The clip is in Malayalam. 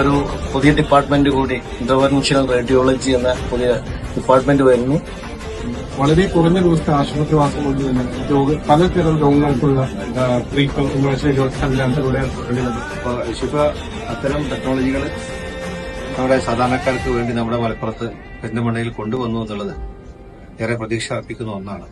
ഒരു പുതിയ ഡിപ്പാർട്ട്മെന്റ് കൂടി ഇന്റർവെൻഷണൽ റേഡിയോളജി എന്ന പുതിയ ഡിപ്പാർട്ട്മെന്റ് വരുന്നു. വളരെ കുറഞ്ഞ ദിവസത്തെ ആശുപത്രിവാസം കൊണ്ട് തന്നെ പലതരം രോഗങ്ങൾക്കുള്ള സംവിധാനത്തിലൂടെ അത്തരം ടെക്നോളജികൾ നമ്മുടെ സാധാരണക്കാർക്ക് വേണ്ടി നമ്മുടെ മലപ്പുറത്ത് പെരിന്തൽമണ്ണയിൽ കൊണ്ടുവന്നു എന്നുള്ളത് ഏറെ പ്രതീക്ഷ അർപ്പിക്കുന്ന ഒന്നാണ്.